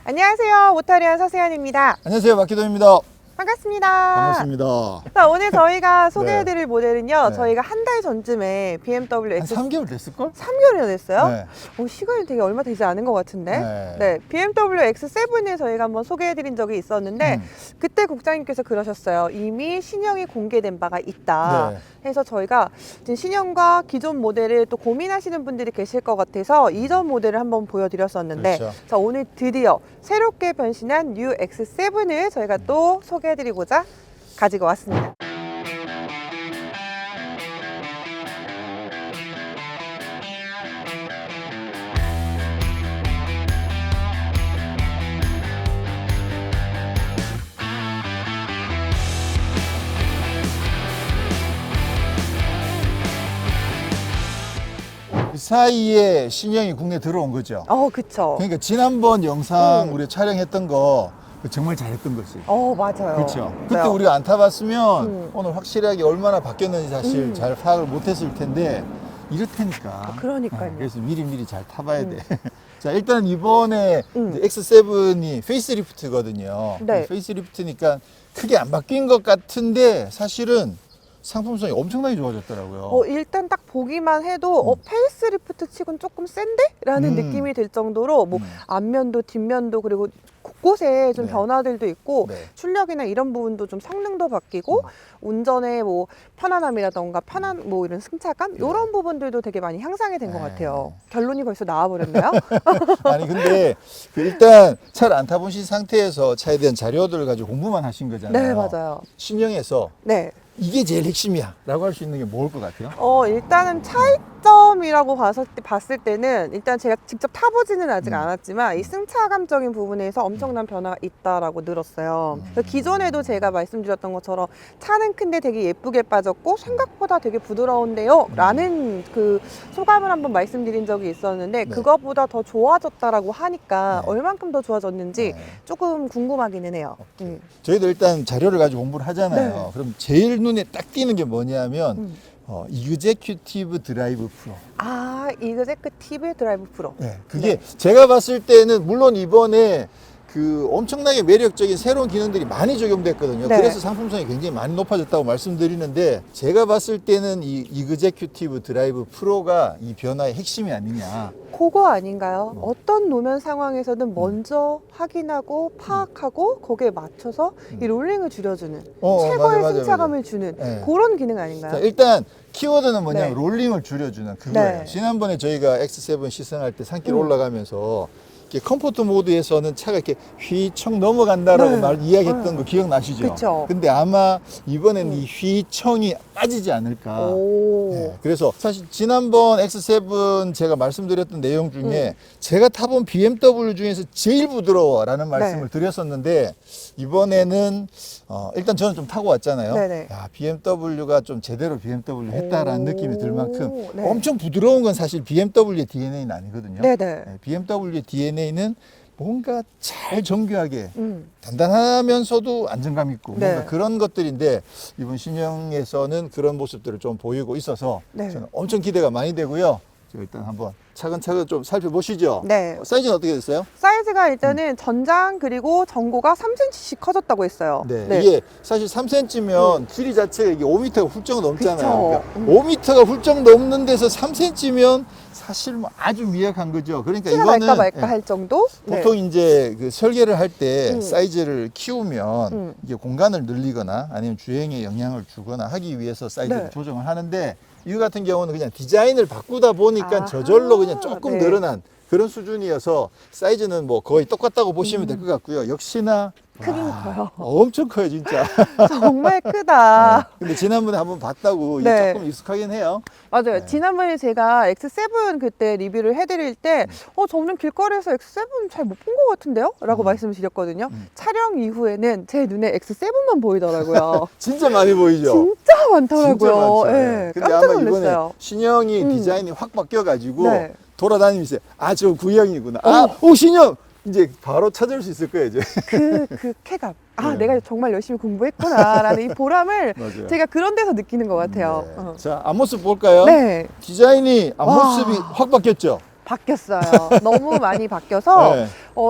안녕하세요. 모터리언 서세연입니다. 안녕하세요. 박기동입니다. 반갑습니다. 반갑습니다. 자, 오늘 저희가 소개해드릴 모델은요. 네. 저희가 한 달 전쯤에 BMW 한 X 3개월 됐을걸? 3개월이나 됐어요? 네. 시간이 되게 얼마 되지 않은 것 같은데. 네. 네, BMW X7을 저희가 한번 소개해드린 적이 있었는데 그때 국장님께서 그러셨어요. 이미 신형이 공개된 바가 있다. 네. 해서 저희가 지금 신형과 기존 모델을 또 고민하시는 분들이 계실 것 같아서 이전 모델을 한번 보여드렸었는데 그렇죠. 자, 오늘 드디어 새롭게 변신한 뉴 X7을 저희가 또 소개해드리고자 가지고 왔습니다. 그 사이에 신형이 국내에 들어온 거죠. 그쵸. 그러니까 지난번 영상 우리 촬영했던 거 정말 잘했던 거지. 맞아요. 그렇죠. 그때 맞아요. 우리가 안 타봤으면 오늘 확실하게 얼마나 바뀌었는지 사실 잘 파악을 못했을 텐데 이렇다니까. 그러니까요. 그래서 미리미리 잘 타봐야 돼. 자, 일단 이번에 이제 X7이 페이스리프트거든요. 네. 페이스리프트니까 크게 안 바뀐 것 같은데 사실은 상품성이 엄청나게 좋아졌더라고요. 일단 딱 보기만 해도 페이스리프트 치곤 조금 센데? 라는 느낌이 들 정도로 뭐 앞면도 뒷면도 그리고 곳곳에 좀 네. 변화들도 있고 네. 출력이나 이런 부분도 좀 성능도 바뀌고 운전의 뭐 편안함이라던가 뭐 이런 승차감 이런 부분들도 되게 많이 향상이 된 것 네. 같아요. 결론이 벌써 나와버렸나요? 아니 근데 일단 차를 안 타보신 상태에서 차에 대한 자료들을 가지고 공부만 하신 거잖아요. 네, 맞아요. 신형에서 네. 이게 제일 핵심이야 라고 할 수 있는 게 뭐일 것 같아요? 일단은 차이점이라고 봤을 때는 일단 제가 직접 타보지는 아직 않았지만 이 승차감적인 부분에서 엄청난 변화가 있다라고 늘었어요. 그래서 기존에도 제가 말씀드렸던 것처럼 차는 큰데 되게 예쁘게 빠졌고 생각보다 되게 부드러운데요 라는 그 소감을 한번 말씀드린 적이 있었는데 네. 그것보다 더 좋아졌다라고 하니까 네. 얼만큼 더 좋아졌는지 네. 조금 궁금하기는 해요. 저희도 일단 자료를 가지고 공부를 하잖아요. 네. 그럼 제일 눈에 딱 띄는 게 뭐냐면 이그제큐티브 드라이브 프로. 이그제큐티브 드라이브 프로. 네, 그게 제가 봤을 때는 물론 이번에 그 엄청나게 매력적인 새로운 기능들이 많이 적용됐거든요. 네. 그래서 상품성이 굉장히 많이 높아졌다고 말씀드리는데 제가 봤을 때는 이 이그제큐티브 드라이브 프로가 이 변화의 핵심이 아니냐. 그거 아닌가요? 어떤 노면 상황에서든 먼저 확인하고 파악하고 거기에 맞춰서 이 롤링을 줄여주는 최고의 맞아, 승차감을 주는 네. 그런 기능 아닌가요? 자, 일단 키워드는 뭐냐면 네. 롤링을 줄여주는 그거예요. 네. 지난번에 저희가 X7 시승할 때 산길 올라가면서 이렇게 컴포트 모드에서는 차가 이렇게 휘청 넘어간다라고 네. 이야기했던 거 기억나시죠? 그쵸. 근데 아마 이번엔 이 휘청이 빠지지 않을까. 오. 네, 그래서 사실 지난번 X7 제가 말씀드렸던 내용 중에 제가 타본 BMW 중에서 제일 부드러워라는 말씀을 드렸었는데 이번에는 일단 저는 좀 타고 왔잖아요. 네네. 야, BMW가 좀 제대로 BMW 했다라는 느낌이 들 만큼 네. 엄청 부드러운 건 사실 BMW의 DNA는 아니거든요. 네네. 네, BMW의 DNA는 뭔가 잘 정교하게 음. 단단하면서도 안정감 있고 네. 뭔가 그런 것들인데 이번 신형에서는 그런 모습들을 좀 보이고 있어서 네. 저는 엄청 기대가 많이 되고요. 저 일단 한번 차근차근 좀 살펴보시죠. 네. 사이즈는 어떻게 됐어요? 사이즈가 일단은 전장 그리고 전고가 3cm씩 커졌다고 했어요. 네. 이게 사실 3cm면 길이 자체가 이게 5m가 훌쩍 넘잖아요. 그쵸. 그러니까 5m가 훌쩍 넘는 데서 3cm면 사실 뭐 아주 미약한 거죠. 그러니까 티가 이거는 날까 말까 예, 할 정도? 보통 이제 그 설계를 할 때 사이즈를 키우면 음. 이게 공간을 늘리거나 아니면 주행에 영향을 주거나 하기 위해서 사이즈를 네. 조정을 하는데 이거 같은 경우는 그냥 디자인을 바꾸다 보니까 아하. 저절로 그냥 조금 네. 늘어난 그런 수준이어서 사이즈는 뭐 거의 똑같다고 보시면 될 것 같고요. 역시나 크긴 와, 커요. 엄청 커요, 진짜. 정말 크다. 근데 지난번에 한번 봤다고 이게 네. 조금 익숙하긴 해요. 맞아요. 네. 지난번에 제가 X7 그때 리뷰를 해드릴 때, 저는 길거리에서 X7 잘 못 본 것 같은데요? 라고 말씀을 드렸거든요. 촬영 이후에는 제 눈에 X7만 보이더라고요. 진짜 많이 보이죠? 진짜 많더라고요. 진짜 많죠. 예, 근데 깜짝 아마 이번에 놀랐어요. 신형이 디자인이 확 바뀌어가지고 네. 돌아다니면서 저 구형이구나. 신형! 이제 바로 찾을 수 있을 거예요, 이제. 그 쾌감. 네. 내가 정말 열심히 공부했구나라는 이 보람을 맞아요. 제가 그런 데서 느끼는 것 같아요. 네. 자, 앞모습 볼까요? 네. 디자인이 앞모습이 와. 확 바뀌었죠? 바뀌었어요. 너무 많이 바뀌어서 네.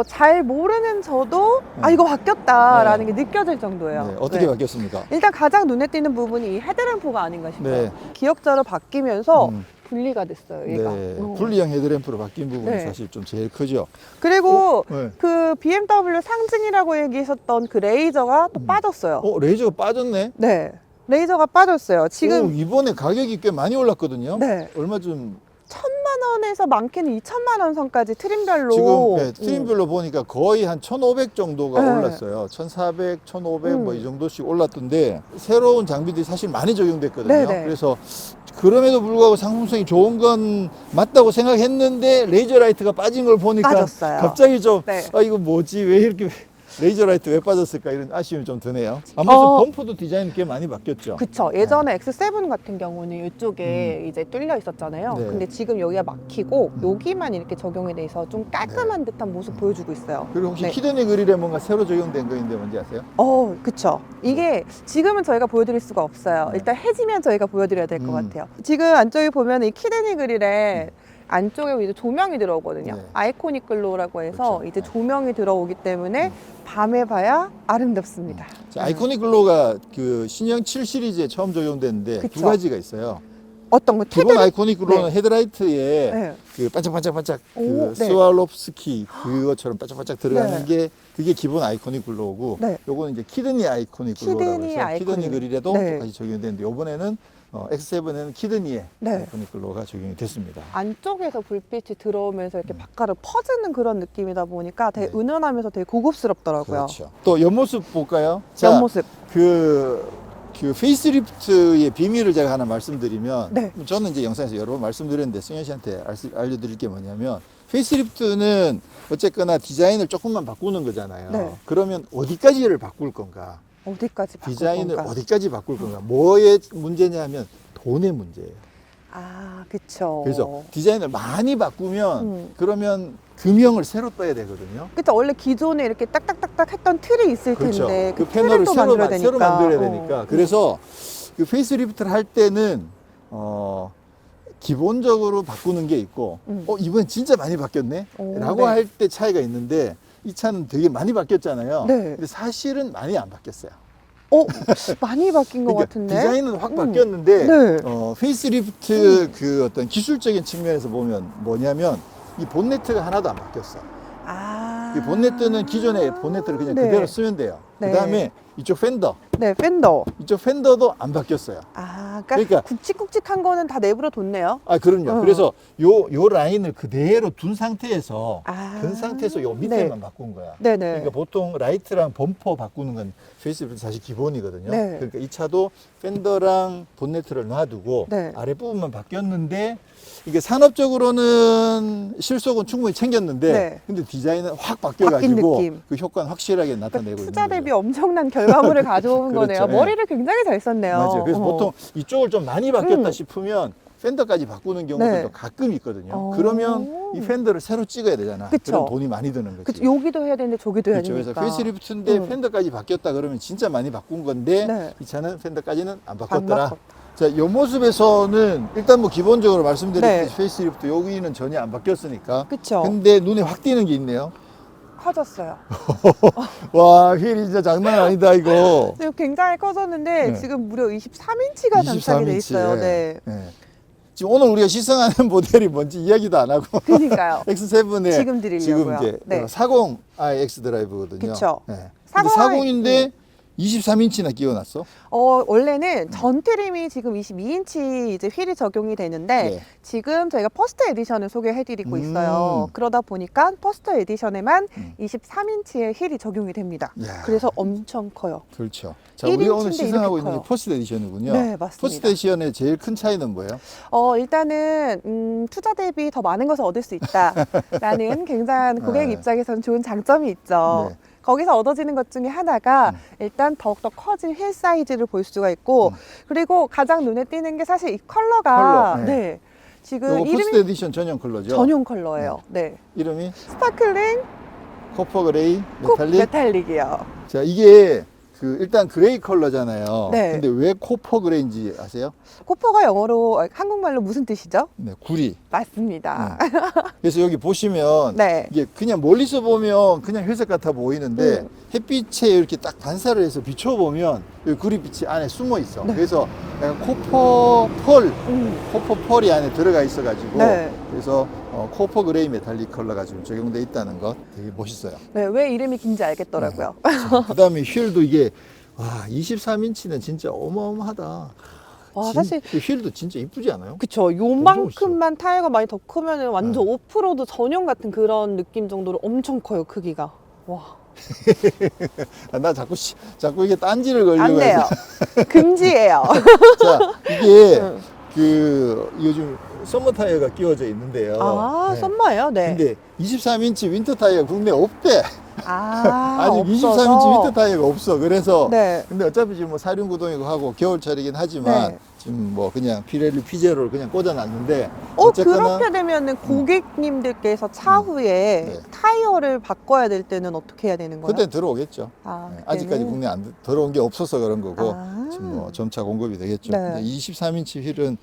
잘 모르는 저도 아 이거 바뀌었다라는 게 느껴질 정도예요. 네. 어떻게 네. 바뀌었습니까? 일단 가장 눈에 띄는 부분이 이 헤드램프가 아닌가 싶어요. 네. 기역자로 바뀌면서 음. 분리가 됐어요. 얘가. 네. 분리형 헤드램프로 바뀐 부분이 네. 사실 좀 제일 크죠. 그리고 네. 그 BMW 상징이라고 얘기했었던 그 레이저가 또 빠졌어요. 레이저가 빠졌네. 네. 레이저가 빠졌어요. 지금 이번에 가격이 꽤 많이 올랐거든요. 네. 얼마 좀 1,000만 원에서 많게는 2천만 원 선까지 트림별로 지금 네, 트림별로 보니까 거의 한 1,500 정도가 네. 올랐어요. 1,400, 1,500 뭐 이 정도씩 올랐던데 새로운 장비들이 사실 많이 적용됐거든요. 네네. 그래서 그럼에도 불구하고 상품성이 좋은 건 맞다고 생각했는데 레이저 라이트가 빠진 걸 보니까 빠졌어요. 갑자기 좀 네. 이거 뭐지 왜 이렇게 레이저 라이트 왜 빠졌을까 이런 아쉬움이 좀 드네요. 아무튼 범퍼도 디자인이 꽤 많이 바뀌었죠. 그쵸. 예전에 X7 같은 경우는 이쪽에 이제 뚫려 있었잖아요. 네. 근데 지금 여기가 막히고 여기만 이렇게 적용이 돼서 좀 깔끔한 듯한 모습 보여주고 있어요. 그리고 혹시 네. 키드니 그릴에 뭔가 새로 적용된 거인데 뭔지 아세요? 그쵸. 이게 지금은 저희가 보여드릴 수가 없어요. 네. 일단 해지면 저희가 보여드려야 될 것 같아요. 지금 안쪽에 보면 이 키드니 그릴에 안쪽에 이제 조명이 들어오거든요. 네. 아이코닉 글로우라고 해서 그렇죠. 이제 네. 조명이 들어오기 때문에 밤에 봐야 아름답습니다. 자, 아이코닉 글로우가 그 신형 7 시리즈에 처음 적용됐는데 그쵸. 두 가지가 있어요. 어떤 거? 기본 테드리? 아이코닉 글로우는 네. 헤드라이트에 네. 그 반짝반짝반짝 오, 그 네. 스와롭스키 그것처럼 반짝반짝 들어가는 네. 게 그게 기본 아이코닉 글로우고 네. 요거는 이제 키드니 아이코닉 글로우라고 키드니 해서 아이코닉. 키드니 그릴에도 네. 똑같이 적용되는데 요번에는 X7에는 키드니에 네. 아이코닉 글로우가 적용이 됐습니다. 안쪽에서 불빛이 들어오면서 이렇게 바깥으로 퍼지는 그런 느낌이다 보니까 되게 네. 은은하면서 되게 고급스럽더라고요. 그렇죠. 또 옆모습 볼까요? 자, 옆모습. 그 페이스리프트의 비밀을 제가 하나 말씀드리면 네. 저는 이제 영상에서 여러 번 말씀드렸는데 승현 씨한테 알려드릴 게 뭐냐면 페이스리프트는 어쨌거나 디자인을 조금만 바꾸는 거잖아요. 네. 그러면 어디까지를 바꿀 건가? 어디까지 바꿀 디자인을 건가? 어디까지 바꿀 건가? 뭐의 문제냐면 돈의 문제예요. 아, 그쵸. 그래서 디자인을 많이 바꾸면 음. 그러면 금형을 새로 떠야 되거든요. 그쵸. 원래 기존에 이렇게 딱딱딱딱 했던 틀이 있을 그렇죠. 텐데 그 틀을 패널을 또 새로 만들어야 새로 되니까. 만들어야 되니까. 그래서 그 페이스리프트를 할 때는 기본적으로 바꾸는 게 있고, 이번엔 진짜 많이 바뀌었네? 오, 라고 네. 할 때 차이가 있는데, 이 차는 되게 많이 바뀌었잖아요. 네. 근데 사실은 많이 안 바뀌었어요. 많이 바뀐 것 그러니까 같은데. 디자인은 확 바뀌었는데, 네. 페이스리프트 그 어떤 기술적인 측면에서 보면 뭐냐면, 이 본네트가 하나도 안 바뀌었어. 아. 이 본네트는 기존의 본네트를 그냥 네. 그대로 쓰면 돼요. 네. 그 다음에 이쪽 펜더. 네, 팬더. 이쪽 펜더도 안 바뀌었어요. 아, 그러니까, 그러니까 굵직굵직한 거는 다 내부로 뒀네요. 그럼요. 그래서 요 라인을 그대로 둔 상태에서 아. 든 상태에서 요 밑에만 바꾼 거야. 네네. 그러니까 보통 라이트랑 범퍼 바꾸는 건 페이스리프트 사실 기본이거든요. 네. 그러니까 이 차도 펜더랑 본네트를 놔두고 네. 아랫부분만 바뀌었는데 이게 산업적으로는 실속은 충분히 챙겼는데 네. 근데 디자인은 확 바뀐 바뀌어가지고 느낌. 그 효과는 확실하게 나타내고 있는 투자 거죠. 대비 엄청난 결과물을 가져온 그렇죠. 거네요. 네. 머리를 굉장히 잘 썼네요. 맞아요. 그래서 보통 이쪽을 좀 많이 바뀌었다 음. 싶으면 펜더까지 바꾸는 경우도 네. 가끔 있거든요. 어. 그러면 이 펜더를 새로 찍어야 되잖아. 그쵸. 그럼 돈이 많이 드는 거지. 그쵸, 여기도 해야 되는데 저기도 해야 그렇죠. 그래서 되니까. 페이스리프트인데 펜더까지 바뀌었다 그러면 진짜 많이 바꾼 건데 네. 이 차는 펜더까지는 안 안 바꿨더라. 바꿨다. 자, 이 모습에서는 일단 뭐 기본적으로 말씀드렸듯이 네. 페이스리프트 여기는 전혀 안 바뀌었으니까. 그쵸. 근데 눈에 확 띄는 게 있네요. 커졌어요. 와, 휠이 진짜 장난 아니다 이거. 지금 굉장히 커졌는데 네. 지금 무려 23인치가 장착이 돼 23인치. 있어요. 네. 네. 지금 오늘 우리가 시승하는 모델이 뭔지 이야기도 안 하고 그러니까요. X7에 지금 드리려고요. 지금 이제 네. 40iX 드라이브거든요. 그쵸. 네. 40i 40인데 23인치나 끼워놨어. 원래는 전 트림이 지금 22인치 이제 휠이 적용이 되는데 네. 지금 저희가 퍼스트 에디션을 소개해드리고 있어요. 그러다 보니까 퍼스트 에디션에만 23인치의 휠이 적용이 됩니다. 야. 그래서 엄청 커요. 그렇죠. 자, 우리가 오늘 1인치인데 시승하고 이렇게 있는 커요. 게 퍼스트 에디션이군요. 네, 맞습니다. 퍼스트 에디션의 제일 큰 차이는 뭐예요? 일단은 투자 대비 더 많은 것을 얻을 수 있다라는 굉장한 고객 네. 입장에서는 좋은 장점이 있죠. 네. 거기서 얻어지는 것 중에 하나가 일단 더욱더 커진 휠 사이즈를 볼 수가 있고 그리고 가장 눈에 띄는 게 사실 이 컬러가 컬러, 네. 지금 이거 퍼스트 이름이 에디션 전용 컬러죠? 전용 컬러예요. 네. 이름이 스파클링 코퍼 그레이 쿱 메탈릭. 메탈릭이요. 자, 이게 일단 그레이 컬러잖아요. 네. 근데 왜 코퍼 그레이인지 아세요? 코퍼가 영어로 한국말로 무슨 뜻이죠? 네, 구리. 맞습니다. 그래서 여기 보시면 네. 이게 그냥 멀리서 보면 그냥 회색 같아 보이는데 햇빛에 이렇게 딱 반사를 해서 비춰보면 여기 구릿빛이 안에 숨어 있어. 네. 그래서 약간 코퍼 펄이 안에 들어가 있어가지고 네. 그래서 코퍼 그레이 메탈릭 컬러가 지금 적용돼 있다는 것 되게 멋있어요. 네, 왜 이름이 긴지 알겠더라고요. 그 다음에 휠도 이게 와 23인치는 진짜 어마어마하다. 와, 사실 휠도 진짜 이쁘지 않아요? 그쵸. 요만큼만 타이어가 많이 더 크면 완전 네. 오프로드 전용 같은 그런 느낌 정도로 엄청 커요, 크기가. 와. 나 자꾸 이게 딴지를 걸리고 안 돼요. 해서. 금지예요. 자, 이게 응. 요즘 썸머 타이어가 끼워져 있는데요. 아, 네. 썸머예요? 네. 근데 23인치 윈터 타이어 국내 없대. 아, 아직 없어서. 23인치 윈터 타이어가 없어. 그래서 네. 근데 어차피 지금 뭐 사륜구동이고 하고 겨울철이긴 하지만 네. 지금 뭐 그냥 피렐리 피제로를 그냥 꽂아놨는데 그렇게 되면은 고객님들께서 차후에 네. 타이어를 바꿔야 될 때는 어떻게 해야 되는 거예요? 그때 들어오겠죠. 아, 네, 아직까지 그때는? 국내 안 들어온 게 없어서 그런 거고 아. 지금 뭐 점차 공급이 되겠죠. 네. 근데 23인치 휠은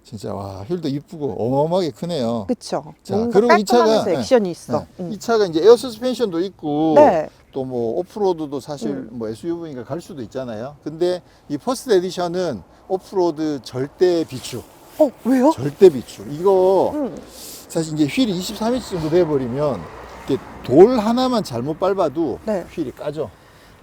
진짜 와 휠도 이쁘고 어마어마하게 크네요. 그쵸. 자, 뭔가 그리고 이 차가, 깔끔하면서 액션이 있어. 이 차가 이제 에어 서스펜션도 있고 네. 또 뭐 오프로드도 사실 뭐 SUV니까 갈 수도 있잖아요. 근데 이 퍼스트 에디션은 오프로드 절대 비추. 왜요? 절대 비추. 이거 음. 사실 이제 휠이 23인치 정도 돼 버리면 이게 돌 하나만 잘못 밟아도 네. 휠이 까져.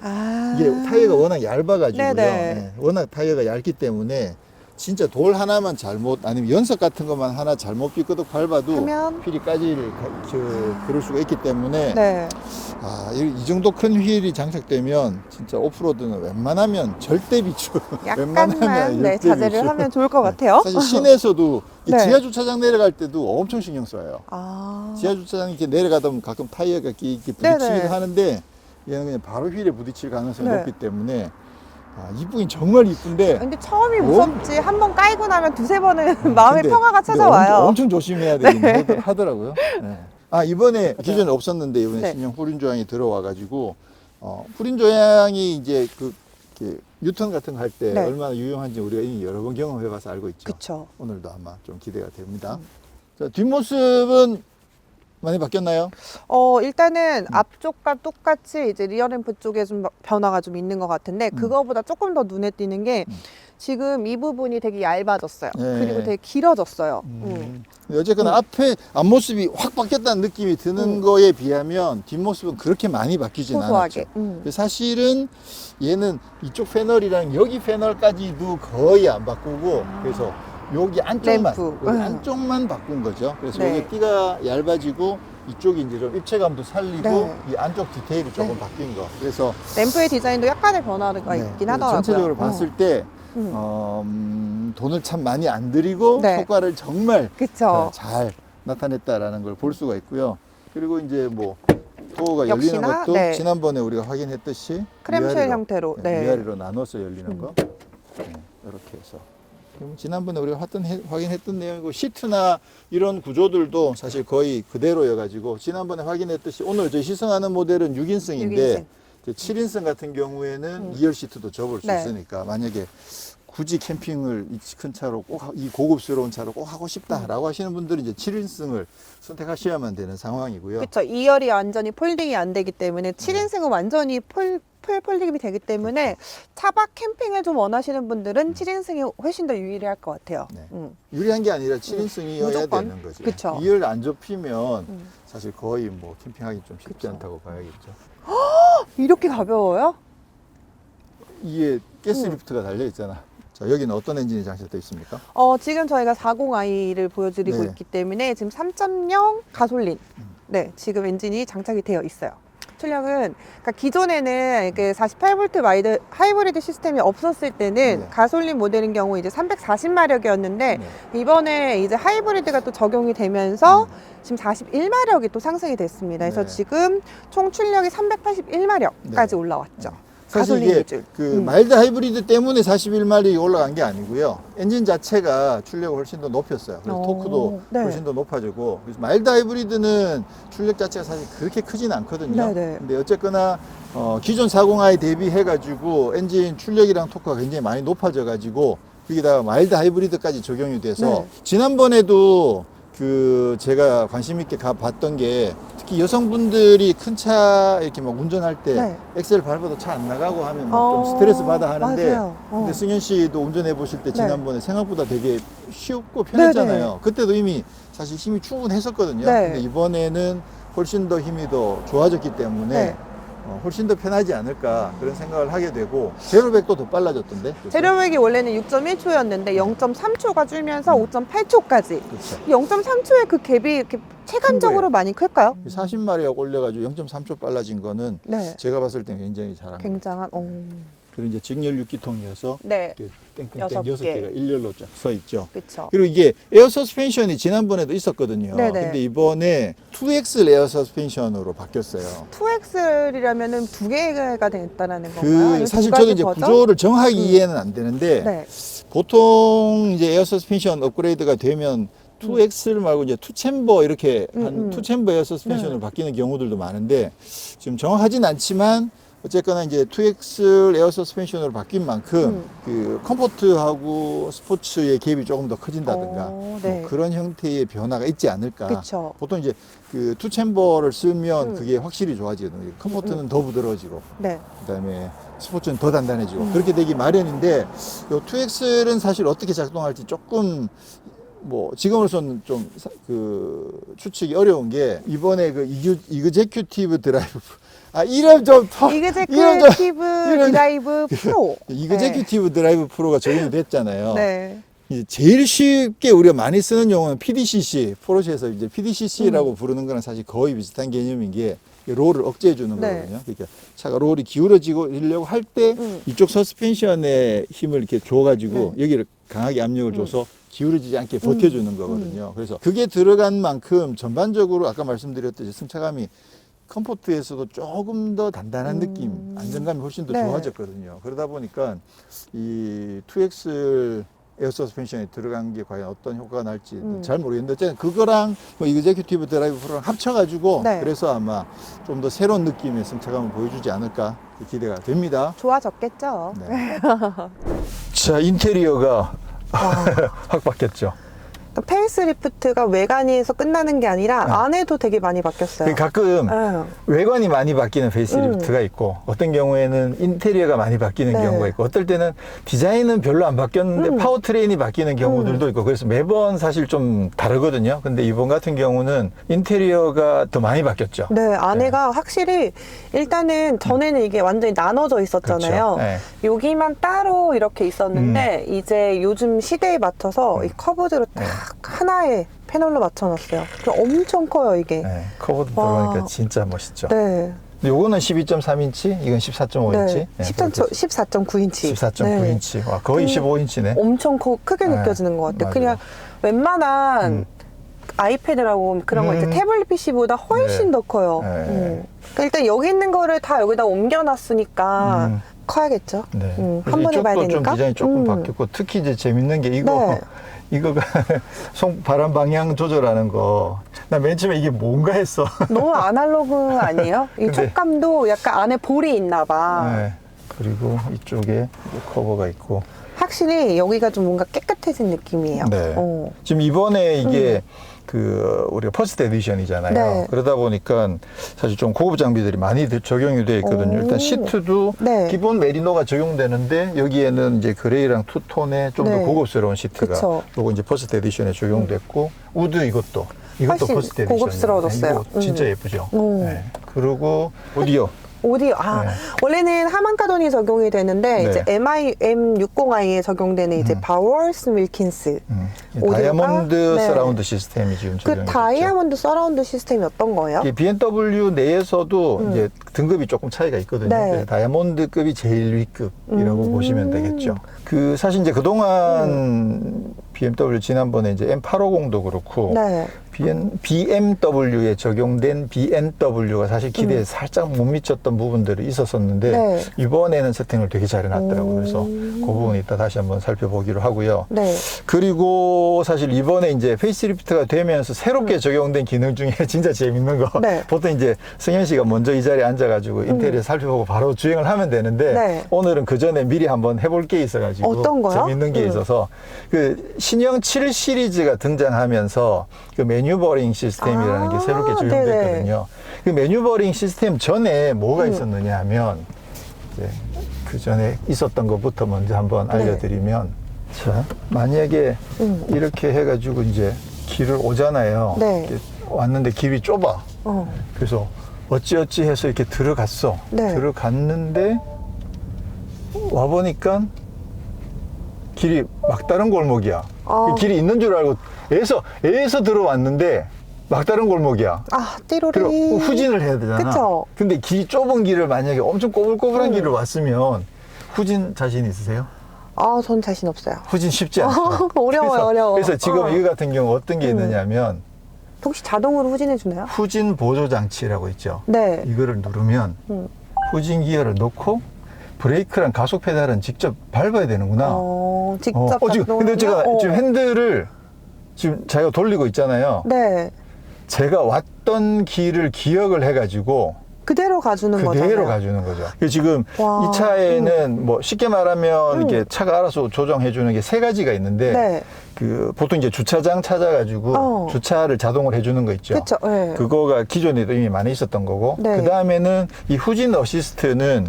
아. 이게 타이어가 워낙 얇아가지고요. 네네. 네, 워낙 타이어가 얇기 때문에 진짜 돌 하나만 잘못 아니면 연석 같은 것만 하나 잘못 삐끄덕 밟아도 하면? 휠이 그럴 수가 있기 때문에 네. 이 정도 큰 휠이 장착되면 진짜 오프로드는 웬만하면 절대 비추. 약간만 네, 절대 자제를 비추. 하면 좋을 것 같아요. 사실 시내에서도 이 네. 지하 주차장 내려갈 때도 엄청 신경 써요. 아. 지하 주차장 이렇게 내려가다 보면 가끔 타이어가 이렇게 부딪히기도 네네. 하는데 얘는 그냥 바로 휠에 부딪힐 가능성이 네. 높기 때문에 이쁘긴 정말 이쁜데 근데 처음이 무섭지 한번 깔고 나면 두세 번은 마음의 근데- 평화가 근데 찾아와요. 엄청 조심해야 되긴 하더라고요. 네. 이번에 기존에 없었는데 이번에 네. 신형 후륜 조향이 들어와 가지고 후륜 조향이 이제 이렇게 유턴 같은 거 할 때 네. 얼마나 유용한지 우리가 이미 여러 번 경험해 봐서 알고 있죠. 그쵸. 오늘도 아마 좀 기대가 됩니다. 자, 뒷모습은 많이 바뀌었나요? 일단은 앞쪽과 똑같이 이제 리어램프 쪽에 좀 변화가 좀 있는 것 같은데 그거보다 조금 더 눈에 띄는 게 지금 이 부분이 되게 얇아졌어요. 네. 그리고 되게 길어졌어요. 근데 어쨌거나 앞에 앞모습이 확 바뀌었다는 느낌이 드는 거에 비하면 뒷모습은 그렇게 많이 바뀌진 소소하게. 않았죠. 사실은 얘는 이쪽 패널이랑 여기 패널까지도 거의 안 바꾸고 그래서 여기 안쪽만 램프. 여기 안쪽만 바꾼 거죠. 그래서 네. 여기 띠가 얇아지고 이쪽이 이제 좀 입체감도 살리고 네. 이 안쪽 디테일이 조금 네. 바뀐 거. 그래서 램프의 디자인도 약간의 변화가 네, 있긴 그래서 하더라고요. 전체적으로 봤을 때 돈을 참 많이 안 들이고 네. 효과를 정말 그쵸. 잘 나타냈다라는 걸 볼 수가 있고요. 그리고 이제 뭐 도어가 열리는 역시나, 것도 네. 지난번에 우리가 확인했듯이 크램쉘 형태로. 네. 위아래로 나눠서 열리는 거 이렇게 해서 그럼 지난번에 우리가 확인했던 내용이고 시트나 이런 구조들도 사실 거의 그대로여가지고 지난번에 확인했듯이 오늘 저희 시승하는 모델은 6인승인데 7인승 같은 경우에는 2열 시트도 접을 수 네. 있으니까 만약에 굳이 캠핑을 이 큰 차로 이 고급스러운 차로 꼭 하고 싶다라고 하시는 분들은 이제 7인승을 선택하셔야만 되는 상황이고요. 그쵸. 2열이 완전히 폴딩이 안 되기 때문에 7인승은 완전히 풀 폴딩이 되기 때문에 차박 캠핑을 좀 원하시는 분들은 7인승이 훨씬 더 유리할 것 같아요. 네. 유리한 게 아니라 7인승이어야 무조건. 되는 거죠. 그쵸. 2열 안 접히면 사실 거의 뭐 캠핑하기 좀 쉽지 그쵸. 않다고 봐야겠죠. 이렇게 가벼워요? 이게 가스리프트가 달려 있잖아. 자, 여기는 어떤 엔진이 장착되어 있습니까? 지금 저희가 40i를 보여드리고 네. 있기 때문에 지금 3.0 가솔린. 네, 지금 엔진이 장착이 되어 있어요. 출력은 그러니까 기존에는 48V 하이브리드 시스템이 없었을 때는 네. 가솔린 모델인 경우 이제 340마력이었는데 네. 이번에 이제 하이브리드가 또 적용이 되면서 지금 41마력이 또 상승이 됐습니다. 그래서 네. 지금 총 출력이 381마력까지 네. 올라왔죠. 사실 가솔린 이게 기준. 그 마일드 하이브리드 때문에 41마력이 올라간 게 아니고요. 엔진 자체가 출력을 훨씬 더 높였어요. 그래서 토크도 네. 훨씬 더 높아지고. 그래서 마일드 하이브리드는 출력 자체가 사실 그렇게 크진 않거든요. 네네. 근데 어쨌거나 기존 40i 대비해가지고 엔진 출력이랑 토크가 굉장히 많이 높아져가지고 거기다가 마일드 하이브리드까지 적용이 돼서 네. 지난번에도 그 제가 관심 있게 가봤던 게 특히 여성분들이 큰 차 이렇게 막 운전할 때 네. 엑셀 밟아도 차 안 나가고 하면 막 좀 스트레스 받아 하는데 맞아요. 근데 승현 씨도 운전해 보실 때 네. 지난번에 생각보다 되게 쉽고 편했잖아요. 네네. 그때도 이미 사실 힘이 충분했었거든요. 네. 근데 이번에는 훨씬 더 힘이 더 좋아졌기 때문에 네. 훨씬 더 편하지 않을까 그런 생각을 하게 되고 제로백도 더 빨라졌던데. 그렇죠? 제로백이 원래는 6.1초였는데 0.3초가 줄면서 5.8초까지. 그렇죠. 0.3초의 그 갭이 이렇게 체감적으로 많이 클까요? 40마력 올려가지고 0.3초 빨라진 거는 네. 제가 봤을 때 굉장히 잘한 거예요. 굉장한. 그리고 이제 직렬 6기통이어서 네. 땡땡땡 여섯 개. 6개가 일렬로 쫙 서 있죠. 그렇죠. 그리고 이게 에어 서스펜션이 지난번에도 있었거든요. 네네. 근데 이번에 2X 에어 서스펜션으로 바뀌었어요. 2X이라면은 두 개가 됐다라는 건가요? 그 아니면 사실 두 가지 저도 이제 버전? 구조를 정확히 이해는 안 되는데 네. 보통 이제 에어 서스펜션 업그레이드가 되면 2X 말고 이제 2챔버 이렇게 한 2챔버 에어 서스펜션으로 바뀌는 경우들도 많은데 지금 정확하진 않지만 어쨌거나 이제 2X 에어 서스펜션으로 바뀐 만큼 그 컴포트하고 스포츠의 갭이 조금 더 커진다든가 네. 뭐 그런 형태의 변화가 있지 않을까. 그쵸. 보통 이제 그 2챔버를 쓰면 그게 확실히 좋아지거든요. 컴포트는 더 부드러워지고 네. 그다음에 스포츠는 더 단단해지고 그렇게 되기 마련인데 요 2X는 사실 어떻게 작동할지 조금 뭐 지금으로서는 좀 그 추측이 어려운 게 이번에 그 이그제큐티브 드라이브 이름 좀 이그제큐티브 드라이브 프로. 이그제큐티브 드라이브 프로가 적용이 됐잖아요. 네. 이제 제일 쉽게 우리가 많이 쓰는 용어는 PDCC, 포르쉐에서 이제 PDCC라고 부르는 거랑 사실 거의 비슷한 개념인 게 롤을 억제해 주는 네. 거거든요. 그러니까 차가 롤이 기울어지려고 할 때 이쪽 서스펜션에 힘을 이렇게 줘가지고 여기를 강하게 압력을 줘서 기울어지지 않게 버텨주는 거거든요. 그래서 그게 들어간 만큼 전반적으로 아까 말씀드렸듯이 승차감이 컴포트에서도 조금 더 단단한 느낌, 안정감이 훨씬 더 네. 좋아졌거든요. 그러다 보니까 이 2X 에어 서스펜션이 들어간 게 과연 어떤 효과가 날지 잘 모르겠는데 어쨌든 그거랑 뭐 이그제큐티브 드라이브 프로랑 합쳐가지고 네. 그래서 아마 좀 더 새로운 느낌의 승차감을 보여주지 않을까 기대가 됩니다. 좋아졌겠죠. 네. 자, 인테리어가 확 바뀌었죠. 페이스리프트가 외관에서 끝나는 게 아니라 안에도 되게 많이 바뀌었어요. 가끔 네. 외관이 많이 바뀌는 페이스리프트가 있고 어떤 경우에는 인테리어가 많이 바뀌는 네. 경우가 있고 어떨 때는 디자인은 별로 안 바뀌었는데 파워트레인이 바뀌는 경우들도 있고 그래서 매번 사실 좀 다르거든요. 근데 이번 같은 경우는 인테리어가 더 많이 바뀌었죠. 네, 안에가 확실히 일단은 전에는 이게 완전히 나눠져 있었잖아요. 그렇죠. 네. 여기만 따로 이렇게 있었는데 이제 요즘 시대에 맞춰서 이 커브드로 딱 하나의 패널로 맞춰놨어요. 엄청 커요, 이게. 네, 커버도 와. 들어가니까 진짜 멋있죠. 네. 근데 요거는 12.3인치, 이건 14.5인치. 네. 14.9인치. 14.9인치. 와, 거의 15인치네. 엄청 크게 네. 느껴지는 것 같아요. 맞아요. 그냥 웬만한 아이패드라고 그런 거 있죠. 태블릿 PC보다 훨씬 네. 더 커요. 네. 그러니까 일단 여기 있는 거를 다 여기다 옮겨놨으니까 커야겠죠. 네. 한 번 해봐야 이쪽도 되니까. 좀 디자인이 조금 바뀌었고 특히 이제 재밌는 게 이거 네. 이거가 바람 방향 조절하는 거. 나 맨 처음에 이게 뭔가 했어. 너무 아날로그 아니에요? 이 근데- 촉감도 약간 안에 볼이 있나 봐. 네. 그리고 이쪽에 커버가 있고. 확실히 여기가 좀 뭔가 깨끗해진 느낌이에요. 네. 어. 지금 이번에 이게 우리가 퍼스트 에디션이잖아요. 네. 그러다 보니까 사실 좀 고급 장비들이 많이 적용이 되어 있거든요. 오. 일단 시트도 네. 기본 메리노가 적용되는데 여기에는 이제 그레이랑 투톤의 좀 더 네. 고급스러운 시트가 그쵸. 요거 이제 퍼스트 에디션에 적용됐고 우드 이것도 훨씬 퍼스트 에디션 고급스러워졌어요. 이거 진짜 예쁘죠. 오. 네. 그리고 오디오 오디오, 네. 원래는 하만카돈이 적용이 되는데, 네. 이제 M60i에 적용되는 이제 바월스 윌킨스. 오디오가- 다이아몬드 네. 서라운드 시스템이 지금 그 적용이 됐죠. 다이아몬드 서라운드 시스템이 어떤 거예요? 이게 BMW 내에서도 이제 등급이 조금 차이가 있거든요. 네. 그래서 다이아몬드급이 제일 위급이라고 보시면 되겠죠. 그 사실 이제 그동안 BMW 지난번에 이제 M850도 그렇고 네. BMW에 적용된 BNW가 사실 기대에 살짝 못 미쳤던 부분들이 있었었는데 네. 이번에는 세팅을 되게 잘 해놨더라고요. 그래서 그 부분 이따 다시 한번 살펴보기로 하고요. 네. 그리고 사실 이번에 이제 페이스리프트가 되면서 새롭게 적용된 기능 중에 진짜 재밌는 거. 네. 보통 이제 승현 씨가 먼저 이 자리에 앉아가지고 인테리어 살펴보고 바로 주행을 하면 되는데 네. 오늘은 그 전에 미리 한번 해볼 게 있어가지고 어떤 거요? 재밌는 게 있어서 그 신형 7 시리즈가 등장하면서 그 메뉴버링 시스템이라는 게 새롭게 적용됐거든요. 그 메뉴버링 시스템 전에 뭐가 있었느냐 하면 이제 그 전에 있었던 것부터 먼저 한번 알려드리면 자 만약에 이렇게 해가지고 이제 길을 오잖아요. 네. 이렇게 왔는데 길이 좁아. 그래서 어찌어찌 해서 이렇게 들어갔어. 네. 들어갔는데 와보니까 길이 막다른 골목이야. 아. 길이 있는 줄 알고 애에서 들어왔는데 막다른 골목이야. 아, 그리고 띠로리. 후진을 해야 되잖아. 그쵸. 근데 길 좁은 길을 만약에 엄청 꼬불꼬불한 길을 왔으면 후진 자신 있으세요? 아, 전 자신 없어요. 후진 쉽지 않죠. 어려워요, 어려워. 그래서 지금 이거 같은 경우 어떤 게 있느냐면 혹시 자동으로 후진해 주나요? 후진 보조 장치라고 있죠. 네. 이거를 누르면 후진 기어를 놓고 브레이크랑 가속 페달은 직접 밟아야 되는구나. 직접 지금 근데 제가 지금 핸들을 지금 자기가 돌리고 있잖아요. 네. 제가 왔던 길을 기억을 해가지고 그대로 가주는 거잖아요. 그대로 가주는 거죠. 그래서 지금 와. 이 차에는 뭐 쉽게 말하면 이렇게 차가 알아서 조정해 주는 게 세 가지가 있는데 네. 그 보통 이제 주차장 찾아가지고 주차를 자동으로 해주는 거 있죠. 그쵸, 네. 그거가 기존에도 이미 많이 있었던 거고 네. 그 다음에는 이 후진 어시스트는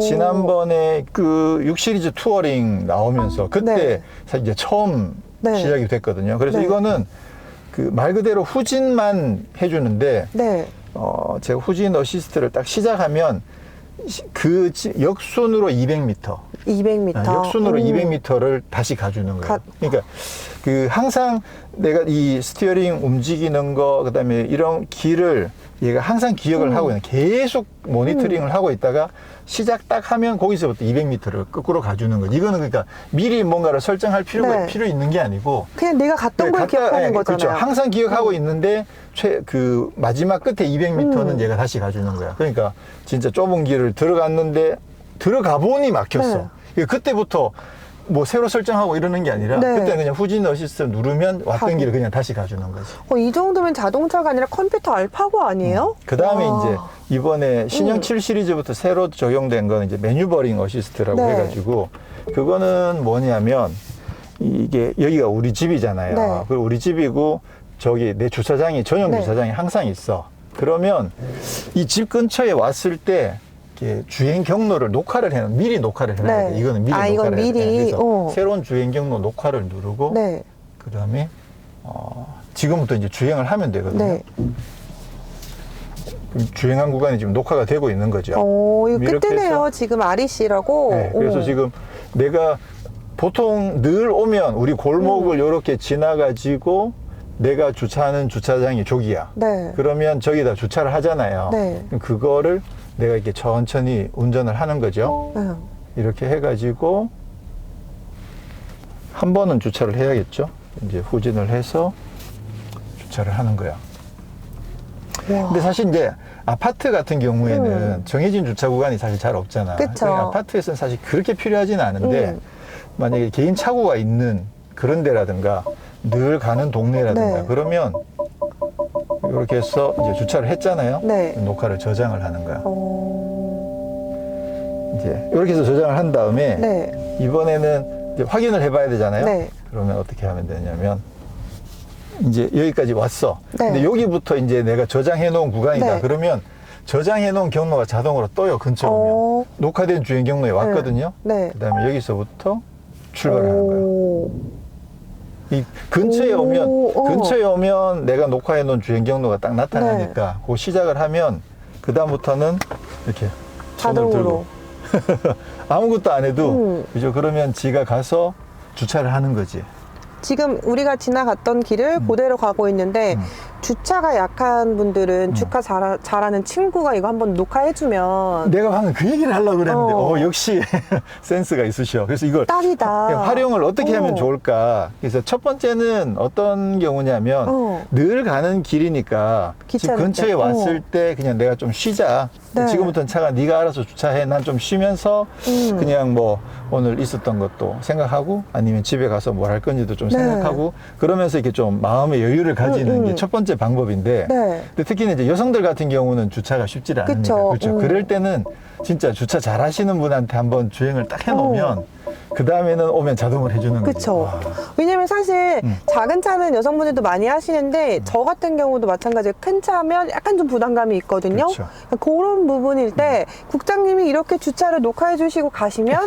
지난번에 그 6 시리즈 투어링 나오면서 그때 네. 사실 이제 처음 네. 시작이 됐거든요. 그래서 네. 이거는 그 말 그대로 후진만 해주는데 네. 제가 후진 어시스트를 딱 시작하면 그 역순으로 200m. 200m. 역순으로 200m를 다시 가주는 거예요. 그러니까 그 항상 내가 이 스티어링 움직이는 거 그다음에 이런 길을 얘가 항상 기억을 하고 있는 계속 모니터링을 하고 있다가 시작 딱 하면 거기서부터 200m를 거꾸로 가주는 거죠. 이거는 그러니까 미리 뭔가를 설정할 필요 있는 게 아니고 그냥 내가 갔던 걸 기억하는 거잖아요. 그렇죠. 항상 기억하고 있는데 그 마지막 끝에 200m는 얘가 다시 가주는 거야. 그러니까 진짜 좁은 길을 들어갔는데 들어가 보니 막혔어. 그때부터 뭐 새로 설정하고 이러는 게 아니라 그때는 그냥 후진 어시스트 누르면 왔던 길을 그냥 다시 가주는 거지. 이 정도면 자동차가 아니라 컴퓨터 알파고 아니에요? 그 다음에 이제 이번에 신형 7 시리즈부터 새로 적용된 건 이제 메뉴버링 어시스트라고 해가지고 그거는 뭐냐면 이게 여기가 우리 집이잖아요. 그리고 우리 집이고 저기 내 주차장이 전용 주차장이 항상 있어. 그러면 이 집 근처에 왔을 때 주행 경로를 녹화를 미리 녹화를 해놔야 돼. 이거는 미리 녹화를 해야 돼. 그래서 새로운 주행 경로 녹화를 누르고 그 다음에 지금부터 이제 주행을 하면 되거든요. 주행한 구간이 지금 녹화가 되고 있는 거죠. 이거 끝이네요. 지금 REC라고. 그래서 지금 내가 보통 늘 오면 우리 골목을 이렇게 지나가지고 내가 주차하는 주차장이 저기야. 그러면 저기다 주차를 하잖아요. 그거를 내가 이렇게 천천히 운전을 하는 거죠. 이렇게 해가지고 한 번은 주차를 해야겠죠. 이제 후진을 해서 주차를 하는 거야. 근데 사실 이제 아파트 같은 경우에는 정해진 주차 구간이 사실 잘 없잖아. 그러니까 아파트에서는 사실 그렇게 필요하지는 않은데 만약에 개인 차고가 있는 그런 데라든가 늘 가는 동네라든가 그러면 이렇게 해서 이제 주차를 했잖아요. 녹화를 저장을 하는 거야. 이제 이렇게 해서 저장을 한 다음에 이번에는 이제 확인을 해봐야 되잖아요. 그러면 어떻게 하면 되냐면 이제 여기까지 왔어. 근데 여기부터 이제 내가 저장해 놓은 구간이다. 그러면 저장해 놓은 경로가 자동으로 떠요. 근처 오면. 녹화된 주행 경로에 왔거든요. 그 다음에 여기서부터 출발하는 거예요. 이 근처에 오면 내가 녹화해 놓은 주행 경로가 딱 나타나니까 그 시작을 하면 그 다음부터는 이렇게 손을 들고 아무것도 안 해도 그죠? 그러면 지가 가서 주차를 하는 거지. 지금 우리가 지나갔던 길을 그대로 가고 있는데 주차가 약한 분들은 주차 잘하는 친구가 이거 한번 녹화해주면 내가 방금 그 얘기를 하려고 그랬는데, 어. 역시 센스가 있으셔. 그래서 이걸 딱이다. 활용을 어떻게 하면 어. 좋을까? 그래서 첫 번째는 어떤 경우냐면, 어. 늘 가는 길이니까 집 귀찮을 근처에 때. 왔을 때 그냥 내가 좀 쉬자. 네. 지금부터는 차가 네가 알아서 주차해. 난 좀 쉬면서 그냥 뭐 오늘 있었던 것도 생각하고 아니면 집에 가서 뭘 할 건지도 좀 네. 생각하고 그러면서 이렇게 좀 마음의 여유를 가지는 게 첫 번째 방법인데 네. 근데 특히나 이제 여성들 같은 경우는 주차가 쉽지를 않으니까 그쵸. 그렇죠. 그럴 때는 진짜 주차 잘 하시는 분한테 한번 주행을 딱 해놓으면 그 다음에는 오면 자동으로 해주는 거죠. 그쵸. 와. 왜냐면 사실 작은 차는 여성분들도 많이 하시는데 저 같은 경우도 마찬가지로 큰 차면 약간 좀 부담감이 있거든요. 그쵸. 그런 부분일 때 국장님이 이렇게 주차를 녹화해 주시고 가시면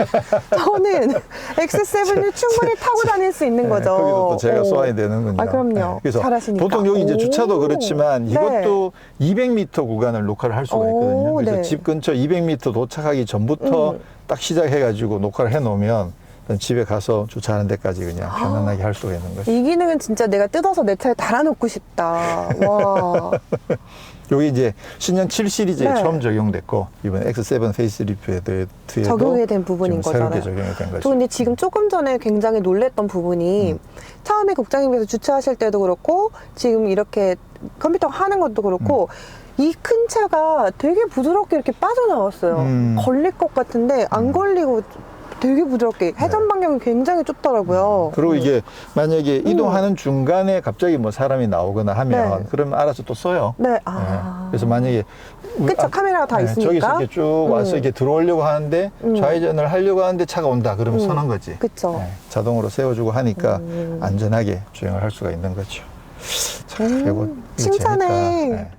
저는 X7을 충분히 타고 다닐 수 있는 거죠. 거기도 또 제가 오. 쏘아야 되는군요. 아, 그럼요. 그래서 잘하시니까. 보통 여기 이제 오. 주차도 그렇지만 네. 이것도 200m 구간을 녹화를 할 수가 있거든요. 오, 그래서 네. 집 근처 200m 도착하기 전부터 딱 시작해가지고 녹화를 해놓으면 집에 가서 주차하는 데까지 그냥 편안하게 할 수가 있는 거죠. 이 기능은 진짜 내가 뜯어서 내 차에 달아놓고 싶다. 와. 여기 이제 신형 7 시리즈에 네. 처음 적용됐고 이번 X7 페이스리프트에도 적용이 된 부분인 지금 새롭게 거잖아요. 적용이 된 저 거죠. 근데 지금 조금 전에 굉장히 놀랬던 부분이 처음에 국장님께서 주차하실 때도 그렇고 지금 이렇게 컴퓨터 하는 것도 그렇고 이 큰 차가 되게 부드럽게 이렇게 빠져나왔어요. 걸릴 것 같은데 안 걸리고 되게 부드럽게 회전 반경이 굉장히 좁더라고요. 그리고 이게 만약에 이동하는 중간에 갑자기 뭐 사람이 나오거나 하면 네. 그러면 알아서 또 써요. 네, 네. 그래서 만약에 그쵸, 카메라가 다 있으니까. 저기서 이렇게 쭉 와서 이렇게 들어오려고 하는데 좌회전을 하려고 하는데 차가 온다 그러면 서는 거지. 그쵸. 네, 자동으로 세워주고 하니까 안전하게 주행을 할 수가 있는 거죠. 참, 이거 칭찬해. 재밌다. 네.